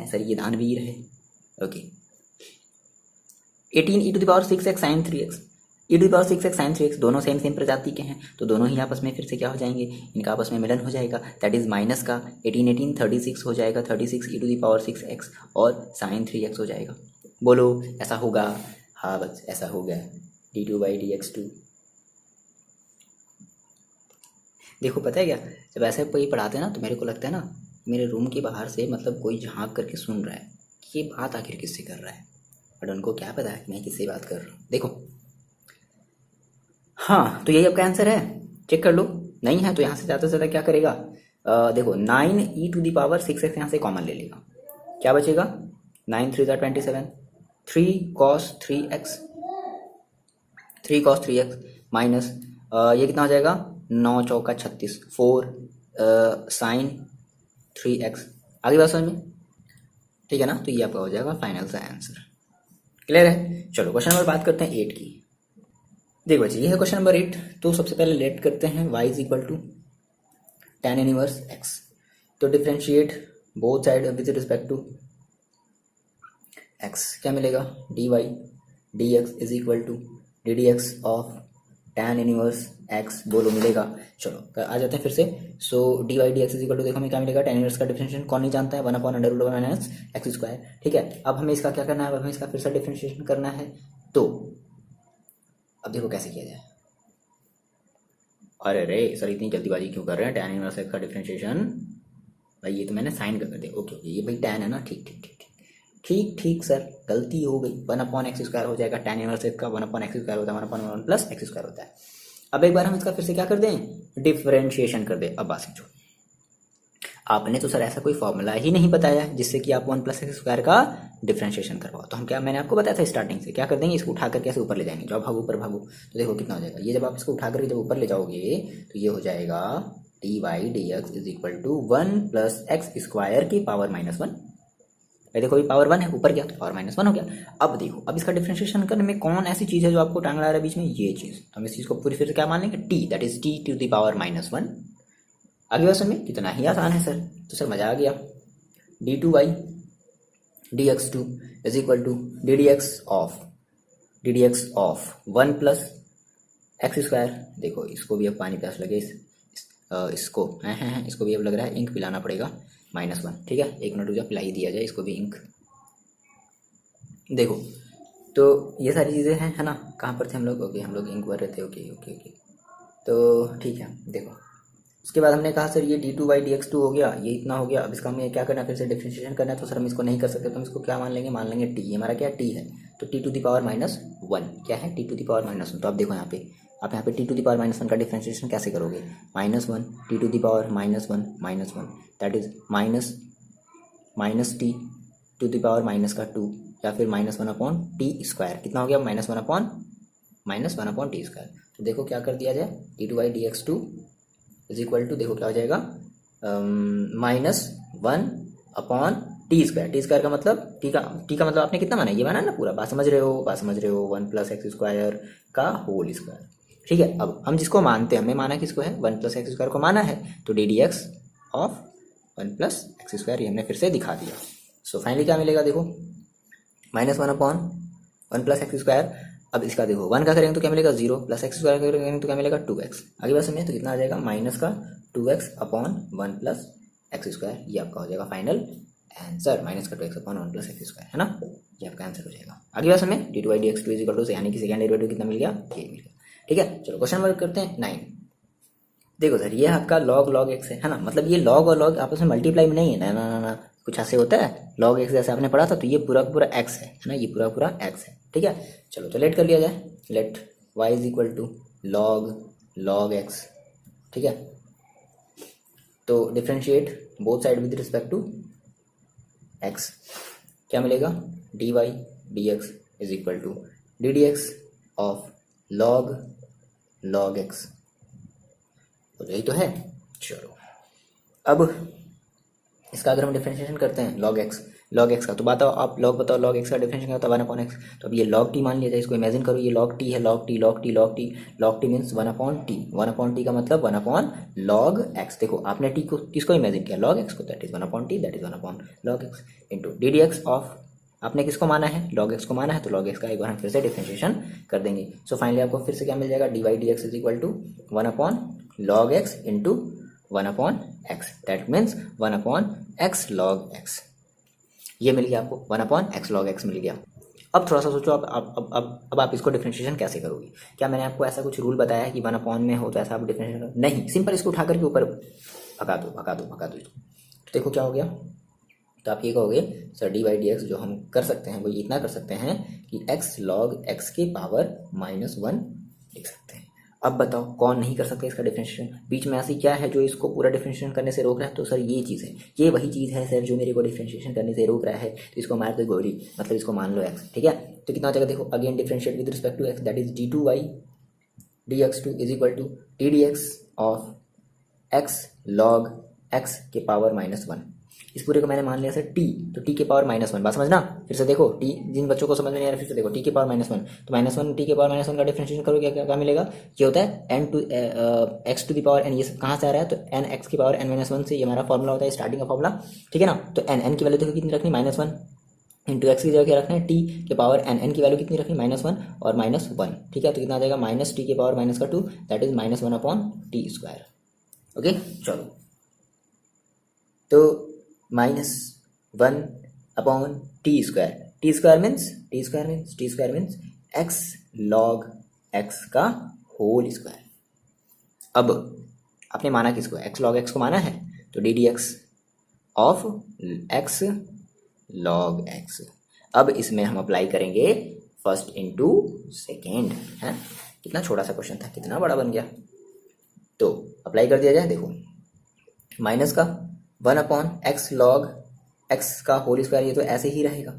सर, ये दानवीर है, okay, 18 e to the power 6x sin 3x, e to power 6x sine 3x दोनों सेम प्रजाति के हैं, तो दोनों ही आपस में फिर से क्या हो जाएंगे, इनका आपस में मिलन हो जाएगा। दैट इज माइनस का 18 36 हो जाएगा, 36 ई टू दी पावर 6x और साइन 3x हो जाएगा। बोलो ऐसा होगा? हाँ बस ऐसा हो गया, d2/dx2। देखो पता है क्या, जब ऐसे कोई पढ़ाते हैं ना तो मेरे को लगता है ना मेरे रूम के बाहर से मतलब कोई झांक करके सुन रहा है कि ये बात आखिर किससे कर रहा है, बट उनको क्या पता है कि मैं किससे बात कर रहा हूँ। देखो हाँ, तो यही आपका आंसर है, चेक कर लो। नहीं है तो यहाँ से ज़्यादा से ज़्यादा क्या करेगा, देखो 9 e to the power 6x यहाँ से कॉमन ले लेगा, क्या बचेगा 9 3 27, 3 cos 3x, 3 cos 3x minus ये कितना हो जाएगा 9 चौका 36, 4 साइन 3x। आगे बात समझ में, ठीक है ना? तो ये आपका हो जाएगा फाइनल सा आंसर। क्लियर है? चलो क्वेश्चन नंबर बात करते हैं 8 की। देखो बच्चे ये है क्वेश्चन नंबर 8। तो सबसे पहले लेट करते हैं y is equal to tan inverse x। तो differentiate both side with respect to x, क्या मिलेगा dy dx is equal to ddx of tan inverse x, बोलो मिलेगा। चलो आ जाते हैं फिर से। So dy dx is equal to, देखो हमें क्या मिलेगा, tan इनवर्स का डिफरेंशिएशन कौन नहीं जानता है, 1/√1 माइनस एक्स स्क्वायर। ठीक है, अब हमें इसका क्या करना है, अब हमें इसका फिर से डिफरेंशिएशन करना है। तो अब देखो कैसे किया जाए। अरे रे सर इतनी जल्दीबाजी क्यों कर रहे हैं, tan इनवर्स एक्स का डिफरेंशिएशन भाई ये तो मैंने साइन कर दिया। ओके ओके, ये भाई tan है ना, ठीक ठीक ठीक ठीक ठीक सर गलती हो गई, 1/x² हो जाएगा, tan इनवर्स एक्स का 1/x² होता है, 1/1 प्लस x² होता है। अब एक बार हम इसका फिर से क्या कर दें, डिफरेंशिएशन कर दें। अब बात समझो, आपने तो सर ऐसा कोई फॉर्मूला ही नहीं बताया जिससे कि आप 1 + x² का डिफरेंशिएशन करवाओ। तो हम क्या, मैंने आपको बताया था स्टार्टिंग से क्या कर देंगे, इसको उठा करके ऐसे ऊपर ले जाएंगे, जब भागो ऊपर भागो। तो देखो कितना हो जाएगा, ये जब आप इसको उठा करके जब ऊपर ले जाओगे तो ये हो जाएगा dy dx is equal to 1 + x² की पावर -1। देखो ये पावर 1 है, ऊपर गया तो पावर -1 हो गया। अब देखो, अब इसका डिफरेंशिएशन करने में कौन ऐसी चीज़ है जो आपको टांग ला रहा है बीच में, ये चीज़। हम इस चीज़ को पूरी फिर से क्या मान लेंगे, t, that is t to the power -1। आगे बात समझे, कितना ही आसान है सर। तो सर मजा आ गया। d2y dx2 is equal to ddx of 1 + x²। देखो इसको भी अब पानी प्यास लगे, इसको इसको भी अब लग रहा है इंक पिलाना पड़ेगा, -1। ठीक है, 1 मिनट रुक पिला ही दिया जाए इसको भी इंक। देखो तो ये सारी चीज़ें हैं, है ना। कहाँ पर थे हम लोग, ओके हम लोग इंक भर रहे थे, ओके ओके ओके। तो ठीक है, देखो उसके बाद हमने कहा सर ये d2y dx2 हो गया, ये इतना हो गया। अब इसका हमें क्या करना है, फिर से डिफरेंशिएशन करना है। तो सर हम इसको नहीं कर सकते, तो हम इसको क्या मान लेंगे, मान लेंगे t। ये हमारा क्या t है, तो t टू द पावर -1 क्या है, t टू द पावर -1। तो आप देखो यहाँ पे, आप यहाँ पे t टू द पावर -1 का डिफरेंशिएशन कैसे करोगे, -1 t to the power -1 that is minus t to the power -2 या फिर -1/t²। कितना हो गया, -1/t²। तो देखो क्या कर दिया जाए, d2y dx2 is equal to, देखो क्या हो जाएगा -1/t²। t² का मतलब t का मतलब आपने कितना माना, ये माना ना पूरा, बात समझ रहे हो, 1 + x² का होल स्क्वायर। ठीक है, अब हम जिसको मानते हैं, हमने माना किसको है, 1 + x² को माना है, तो ddx ऑफ 1 + x² ये हमने फिर से दिखा दिया। सो फाइनली क्या मिलेगा, देखो -1/1 + x²। अब इसका देखो 1 का करेंगे तो क्या मिलेगा 0, + x² करेंगे तो क्या मिलेगा 2x। आगे बात समझे, तो कितना आ जाएगा -2x/1 + x²। ये आपका हो जाएगा फाइनल आंसर, -2x/1 + x², है ना। ये आपका आंसर हो जाएगा। आगे बात समझे, d2y dx2 is equal to, यानी कि सेकंड डेरिवेटिव कितना मिल गया, ये मिल गया। ठीक है, चलो क्वेश्चन नंबर करते हैं 9। देखो सर ये आपका log x है ना, मतलब ये log और log आपस में मल्टीप्लाई में नहीं है ना, ना ना ना, कुछ ऐसे होता है। log x जैसे आपने पढ़ा था, तो ये पूरा पूरा x है ना, ये पूरा पूरा x है। ठीक है, चलो तो लेट कर लिया जाए, let y is equal to log x। ठीक है, तो differentiate both side with respect to x, क्या मिलेगा dy dx is equal to ddx of log x। तो यही तो है। चलो अब इसका अगर हम डिफरेंशिएशन करते हैं log x का, तो बताओ आप, बताओ log x का डिफरेंशिएशन क्या होता है, 1/x। तो अब ये log t मान लिया जाए, इसको इमेजिन करो, ये log t है, log t मीन्स 1/t का मतलब 1/log x। देखो आपने t को किसको इमेजिन किया, log x को, that is 1/t, that is 1/log x into ddx of आपने किसको माना है, लॉग एक्स को माना है, तो लॉग एक्स का एक बार हम फिर से डिफरेंशिएशन कर देंगे। सो फाइनली आपको फिर से क्या मिल जाएगा, d y d x is equal to 1 upon log x into 1 upon x, that means 1 upon x log x. ये मिल गया आपको, 1 अपॉन एक्स लॉग एक्स मिल गया। अब थोड़ा सा सोचो, अब आप इसको डिफरेंशिएशन कैसे करोगे। क्या मैंने आपको ऐसा कुछ रूल बताया है कि 1 अपॉन में हो तो ऐसा आप डिफरेंशिएशन नहीं, सिंपल इसको उठा करके ऊपर भगा दो। तो देखो क्या हो गया, तो आप ये कहोगे sir D by d x जो हम कर सकते हैं वो इतना कर सकते हैं कि एक्स लॉग एक्स के पावर -1 लिख सकते हैं। अब बताओ कौन नहीं कर सकता इसका डिफरेंशिएशन, बीच में ऐसी क्या है जो इसको पूरा डिफरेंशिएशन करने से रोक रहा है, तो सर ये चीज़ है, ये वही चीज़ है सर जो मेरे को डिफरेंशिएशन करने से रोक रहा है, तो इसको मार दो गोली, मतलब इसको मान लो एक्स, ठीक है। तो कितना हो जाएगा, देखो again differentiate with respect to x, that is d two y d x two is equal to t d x of x log x के पावर -1। इस पूरे को मैंने मान लिया सर टी, तो टी के पावर -1, बात समझना। फिर से देखो, टी जिन बच्चों को समझ में नहीं आ रहा फिर से देखो, टी के पावर -1, तो -1 टी के पावर -1 का डिफरेंशिएशन करोगे क्या मिलेगा, ये होता है n to x to the power n. ये कहाँ से आ रहा है, तो एन एक्स की पावर n-1 से, ये हमारा फॉर्मूला होता है स्टार्टिंग का फॉर्मूला, ठीक है ना। तो एन की वैल्यू देखो कितनी रखनी, -1 इंटू एक्स की जगह क्या रखना है, टी के पावर एन की वैल्यू कितनी रखनी, -1 और -1, ठीक है। तो कितना आ जाएगा, माइनस टी के power -2, that is -1 upon T square. Okay चलो, तो -1 upon T square means x log x का होल स्क्वायर। अब आपने माना किसको, एक्स लॉग एक्स को माना है, तो d d x of x log x. अब इसमें हम अप्लाई करेंगे फर्स्ट इंटू सेकेंड, है कितना छोटा सा क्वेश्चन था, कितना बड़ा बन गया। तो अप्लाई कर दिया जाए, देखो माइनस का 1 अपॉन एक्स लॉग एक्स का होल स्क्वायर, ये तो ऐसे ही रहेगा,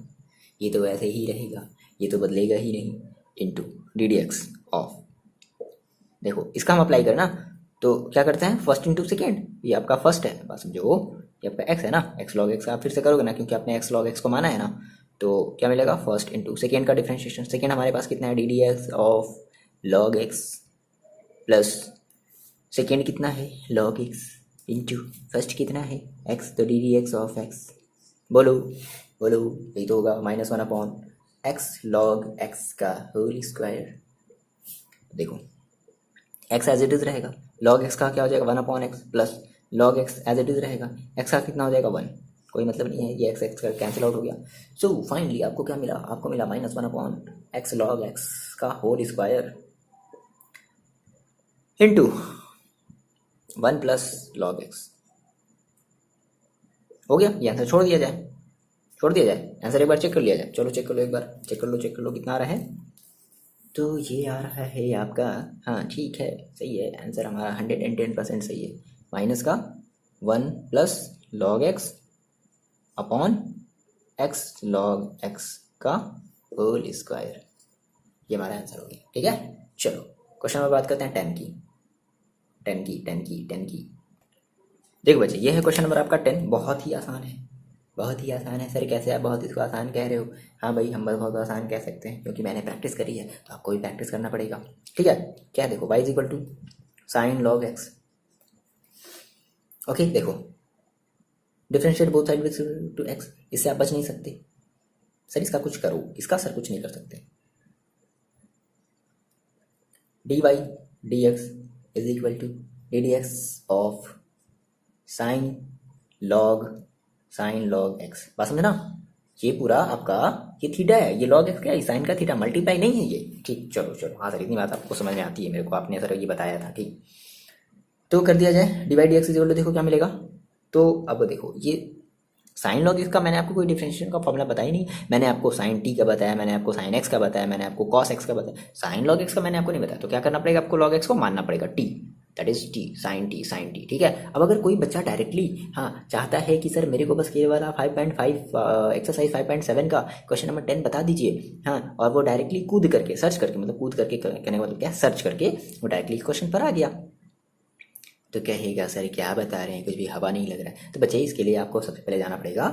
ये तो ऐसे ही रहेगा, ये तो बदलेगा ही नहीं, into d d x of, देखो इसका हम अप्लाई करें ना, तो क्या करते हैं फर्स्ट इंटू सेकेंड, ये आपका फर्स्ट है, बस समझो ये आपका एक्स है ना, एक्स लॉग एक्स आप फिर से करोगे ना, क्योंकि आपने एक्स लॉग एक्स को माना है ना। तो क्या मिलेगा, फर्स्ट इंटू सेकेंड का डिफरेंशिएशन, सेकेंड हमारे पास कितना है, d d x of log x plus second कितना है लॉग एक्स इंटू फर्स्ट कितना है एक्स, तो d d x of x, बोलो यही तो होगा, -1 अपॉन एक्स लॉग एक्स का होल स्क्वायर। देखो एक्स एज इट इज रहेगा, लॉग एक्स का क्या हो जाएगा 1 upon x plus log x as it is रहेगा, एक्स का कितना हो जाएगा 1, कोई मतलब नहीं है, ये एक्स एक्स का कैंसिल आउट हो गया। सो फाइनली आपको क्या मिला, आपको मिला -1 अपॉन एक्स लॉग एक्स का whole square into 1 plus log x. हो गया, ये आंसर छोड़ दिया जाए, आंसर एक बार चेक कर लिया जाए, चलो चेक कर लो एक बार, चेक कर लो कितना आ रहा है, तो ये आ रहा है आपका, हाँ ठीक है सही है, आंसर हमारा 110% सही है, माइनस का 1 plus log x upon x log x का होल स्क्वायर, ये हमारा आंसर हो गया, ठीक है। चलो क्वेश्चन में बात करते हैं 10 की। देखो बच्चे, ये है क्वेश्चन नंबर आपका 10, बहुत ही आसान है सर, कैसे आप बहुत इसको आसान कह रहे हो। हाँ भाई, हम बहुत आसान कह सकते हैं क्योंकि मैंने प्रैक्टिस करी है, तो आपको भी प्रैक्टिस करना पड़ेगा, ठीक है। क्या देखो, y is equal to sine log x, okay. देखो differentiate both side with to x, इससे आप बच नहीं सकते सर, इसका कुछ करो, इसका सर कुछ नहीं कर सकते। D y d x is equal to d d x of sine log x, बात समझे ना। ये पूरा आपका ये थीटा है, ये लॉग एक्स क्या है, साइन का थीटा, मल्टीप्लाई नहीं है ये, ठीक। चलो हाँ सर, इतनी बात आपको समझ में आती है, मेरे को आपने सर ये बताया था, ठीक। तो कर दिया जाए, divide d x is equal to, देखो क्या मिलेगा। तो अब देखो, ये साइन लॉग एक्स का मैंने आपको कोई डिफरेंशिएशन का फॉर्मूला बताया नहीं, मैंने आपको साइन टी का बताया, मैंने आपको साइन एक्स का बताया, मैंने आपको कॉस एक्स का बताया, साइन लॉग एक्स का मैंने आपको नहीं बताया। तो क्या करना पड़ेगा, आपको लॉग एक्स को मानना पड़ेगा t, that is t, sine t, ठीक है। अब अगर कोई बच्चा डायरेक्टली चाहता है कि सर मेरे को बस ये वाला 5.5 एक्सरसाइज 5.7 का क्वेश्चन नंबर 10 बता दीजिए, और वो डायरेक्टली कूद करके सर्च करके, मतलब कूद करके कहने का मतलब क्या, सर्च करके वो डायरेक्टली क्वेश्चन पर आ गया, तो कहेगा सर क्या बता रहे हैं, कुछ भी हवा नहीं लग रहा है। तो बच्चे इसके लिए आपको सबसे पहले जाना पड़ेगा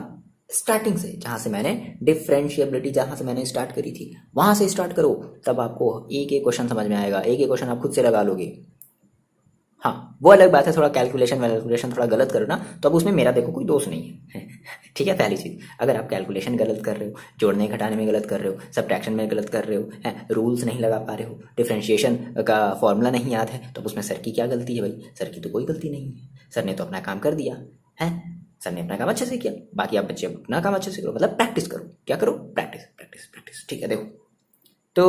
स्टार्टिंग से, जहाँ से मैंने डिफरेंशिएबिलिटी जहाँ से मैंने स्टार्ट करी थी वहाँ से स्टार्ट करो, तब आपको एक एक क्वेश्चन समझ में आएगा, एक एक क्वेश्चन आप खुद से लगा लोगे, हाँ वो अलग बात है, थोड़ा कैलकुलेशन थोड़ा गलत करो ना, तो अब उसमें मेरा देखो कोई दोष नहीं है ठीक है। पहली चीज़, अगर आप कैलकुलेशन गलत कर रहे हो, जोड़ने घटाने में गलत कर रहे हो, सब्ट्रैक्शन में गलत कर रहे हो, हैं रूल्स नहीं लगा पा रहे हो, डिफरेंशिएशन का फॉर्मूला नहीं याद है, तो अब उसमें सर की क्या गलती है भाई? सर की तो कोई गलती नहीं है, सर ने तो अपना काम कर दिया है, सर ने अपना काम अच्छे से किया। बाकी आप बच्चे अपना काम अच्छे से करो, मतलब प्रैक्टिस करो। क्या करो? Practice practice practice. ठीक है, देखो तो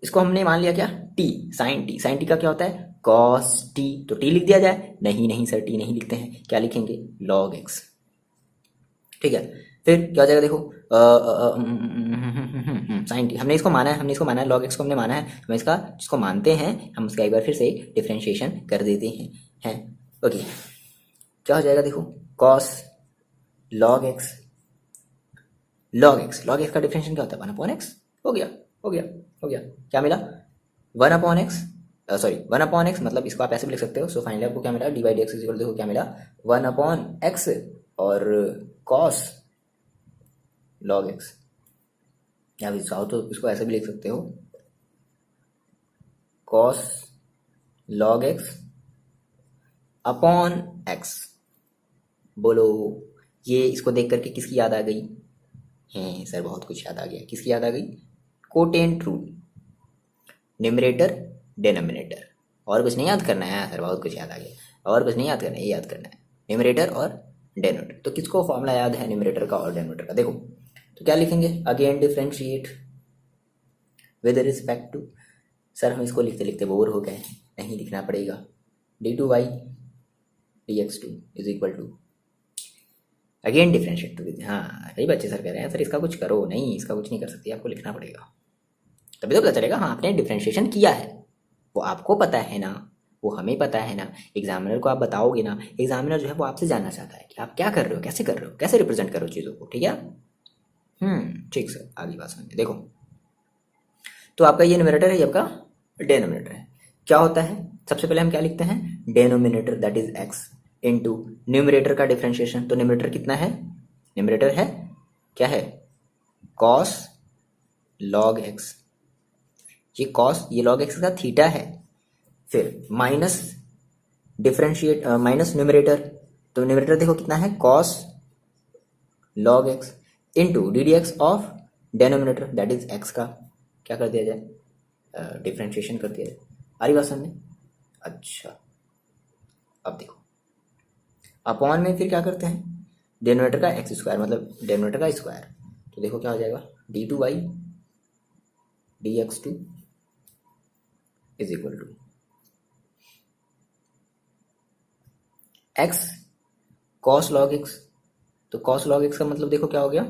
इसको हमने मान लिया क्या, T, sine T. Sine T का क्या होता है? Cos T. तो टी लिख दिया जाए? नहीं नहीं सर, टी नहीं लिखते हैं, क्या लिखेंगे? Log x. ठीक है, फिर क्या हो जाएगा देखो, साइन टी हमने इसको माना है, लॉग एक्स को हमने माना है, हम इसका जिसको मानते हैं हम उसका एक बार फिर से डिफ्रेंशिएशन कर देते हैं ओके। क्या हो जाएगा देखो, cos log x, log x का डिफरेंशिएशन क्या होता है? 1/x। हो गया हो गया हो गया। क्या मिला? 1/x, सॉरी 1/x, मतलब इसको आप ऐसे भी लिख सकते हो। सो फाइनली आपको क्या मिला? D by d x equal, देखो क्या मिला, 1/x और कॉस लॉग एक्स। या भी चाहो तो इसको ऐसे भी लिख सकते हो, cos log x upon x. बोलो ये इसको देख करके किसकी याद आ गई? हैं सर बहुत कुछ याद आ गया। किसकी याद आ गई? Quotient rule, numerator denominator. और कुछ नहीं याद करना है सर, बहुत कुछ याद आ गया। और कुछ नहीं याद करना है, ये याद करना है, न्यूमरेटर और डिनोमिनेटर। तो किसको फॉर्मूला याद है न्यूमरेटर का और डिनोमिनेटर का? देखो तो क्या लिखेंगे? Again differentiate with respect to, sir हम इसको लिखते लिखते बोर हो गए, नहीं लिखना पड़ेगा, d2y dx2 is equal to, again differentiate to with, हाँ सही बच्चे सर कह रहे हैं, सर इसका कुछ करो, नहीं इसका कुछ नहीं कर सकती, आपको लिखना पड़ेगा, तभी तो पता चलेगा हाँ आपने डिफ्रेंशिएशन किया है। वो आपको पता है ना, वो हमें पता है ना, एग्जामिनर को आप बताओगे ना, एग्जामिनर जो है वो आपसे जानना चाहता है कि आप क्या कर रहे हो, कैसे कर रहे हो, कैसे रिप्रेजेंट करो चीज़ों को। ठीक है, ठीक सर, आगे बात समझिए। देखो तो आपका ये न्यूमरेटर है, ये आपका डेनोमिनेटर है। क्या होता है? सबसे पहले हम क्या लिखते हैं? Denominator that is x into numerator का डिफरेंशिएशन। तो न्यूमरेटर कितना है? न्यूमरेटर है क्या है? Cos log x. ये कॉस, ये लॉग एक्स का थीटा है। फिर माइनस डिफरेंशिएट, माइनस न्यूमरेटर, तो न्यूमरेटर देखो कितना है? Cos log x into D d x of denominator that is x का क्या कर दिया जाए? डिफ्रेंशिएशन कर दिया जाए। आ रही बात समझ में? अच्छा अब देखो अपॉन में फिर क्या करते हैं? डेनोमिनेटर का एक्स स्क्वायर, मतलब डेनोमिनेटर का स्क्वायर। तो देखो क्या हो जाएगा? d2y dx2 is equal to X cos log X. तो कॉस लॉग एक्स का मतलब देखो क्या हो गया?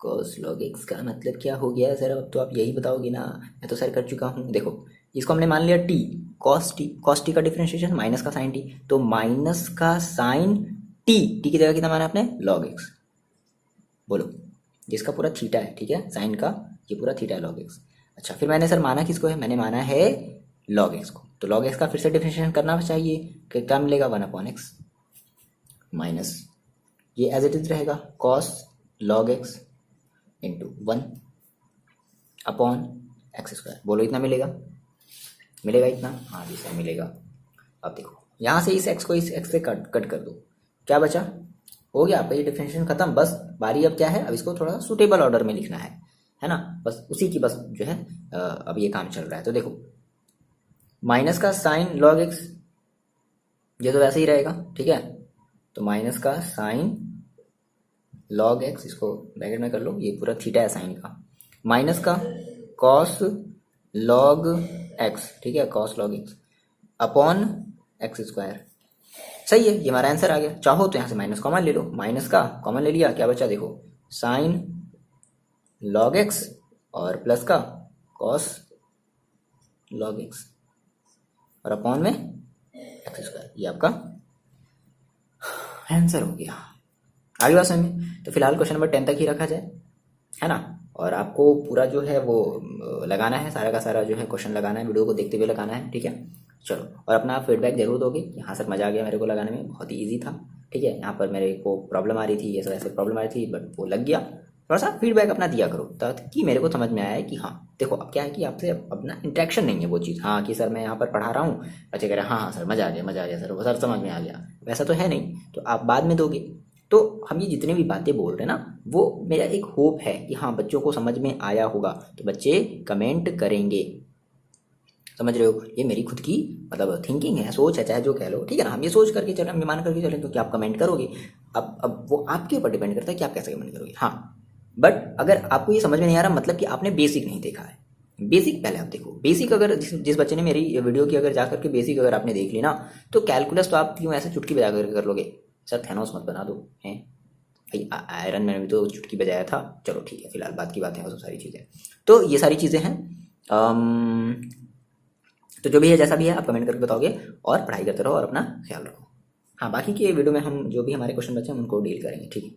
कॉस लॉग एक्स का मतलब क्या हो गया सर? अब तो आप यही बताओगे ना, मैं तो सर कर चुका हूँ। देखो इसको हमने मान लिया T, cos T, cos t का डिफरेंशिएशन माइनस का साइन टी, तो माइनस का साइन टी, टी की जगह कितना माना आपने? Log x. बोलो जिसका पूरा थीटा है, ठीक है, साइन का ये पूरा थीटा है, लॉग एक्स। अच्छा फिर मैंने सर माना किसको है? मैंने माना है लॉग एक्स को। तो लॉग एक्स का फिर से डिफरेंशिएशन करना चाहिए, कि क्या मिलेगा? 1/x माइनस ये एज इट इज रहेगा, cos log x into 1 upon x square. बोलो इतना मिलेगा? मिलेगा इतना? हाँ जी सर मिलेगा। अब देखो यहाँ से इस एक्स को इस एक्स से कट कर दो, क्या बचा? हो गया आपका ये डिफरेंशिएशन खत्म। बस बारी अब क्या है? अब इसको थोड़ा सुटेबल ऑर्डर में लिखना है ना, बस उसी की बस जो है अब ये काम चल रहा है। तो देखो माइनस का साइन लॉग एक्स, ये तो वैसे ही रहेगा, ठीक है, तो माइनस का साइन लॉग एक्स, इसको ब्रैकेट में कर लो, ये पूरा थीटा है साइन का, माइनस का कॉस लॉग एक्स, ठीक है, cos log x upon x square. सही है, ये हमारा आंसर आ गया। चाहो तो यहाँ से माइनस कॉमन ले लो, माइनस का कॉमन ले लिया, क्या बचा? देखो साइन लॉग एक्स और प्लस का कॉस लॉग एक्स और अपॉन में एक्स स्क्वायर, ये आपका आंसर हो गया। आगे बात समझ में? तो फिलहाल क्वेश्चन नंबर 10 तक ही रखा जाए, है ना, और आपको पूरा जो है वो लगाना है, सारा का सारा जो है क्वेश्चन लगाना है, वीडियो को देखते हुए लगाना है, ठीक है। चलो, और अपना आप फीडबैक जरूर दोगे कि हाँ सर मज़ा आ गया मेरे को लगाने में, बहुत ही ईजी था, ठीक है। यहाँ पर मेरे को प्रॉब्लम आ रही थी, ये सब ऐसे प्रॉब्लम आ रही थी, बट वो लग गया, थोड़ा सा फीडबैक अपना दिया करो ताकि मेरे को समझ में आया है कि हाँ देखो अब क्या है कि आपसे अपना इंटरेक्शन नहीं है वो चीज़, हाँ कि सर मैं यहाँ पर पढ़ा रहा हूँ, अच्छा कह रहे हैं हाँ हाँ सर मज़ा आ गया सर, वो सर समझ में आ गया, वैसा तो है नहीं, तो आप बाद में दोगे। तो हम ये जितने भी बातें बोल रहे हैं ना, वो मेरा एक होप है कि हाँ बच्चों को समझ में आया होगा, तो बच्चे कमेंट करेंगे, समझ रहे हो, ये मेरी खुद की मतलब थिंकिंग है, सोच है, चाहे जो कह लो, ठीक है ना, हम ये सोच करके चलें, हम ये मान करके चलें तो क्या आप कमेंट करोगे। अब वो आपके ऊपर डिपेंड करता है कि आप कैसे कमेंट करोगे। हाँ बट अगर आपको ये समझ में नहीं आ रहा मतलब कि आपने बेसिक नहीं देखा है, बेसिक पहले आप देखो, बेसिक अगर जिस बच्चे ने मेरी वीडियो की अगर जाकर के बेसिक अगर आपने देख ली ना, तो कैलकुलस तो आप यूँ ऐसे चुटकी बजा करके कर लोगे। सर थैनोस मत बना दो हैं भाई, आयरन मैन भी तो चुटकी बजाया था, चलो ठीक है फिलहाल बात की बातें हैं वो सब सारी चीज़ें, तो ये सारी चीज़ें हैं। तो जो भी है जैसा भी है आप कमेंट करके बताओगे, और पढ़ाई करते रहो और अपना ख्याल रखो। हाँ बाकी की वीडियो में हम जो भी हमारे क्वेश्चन बचे हैं उनको डील करेंगे, ठीक है।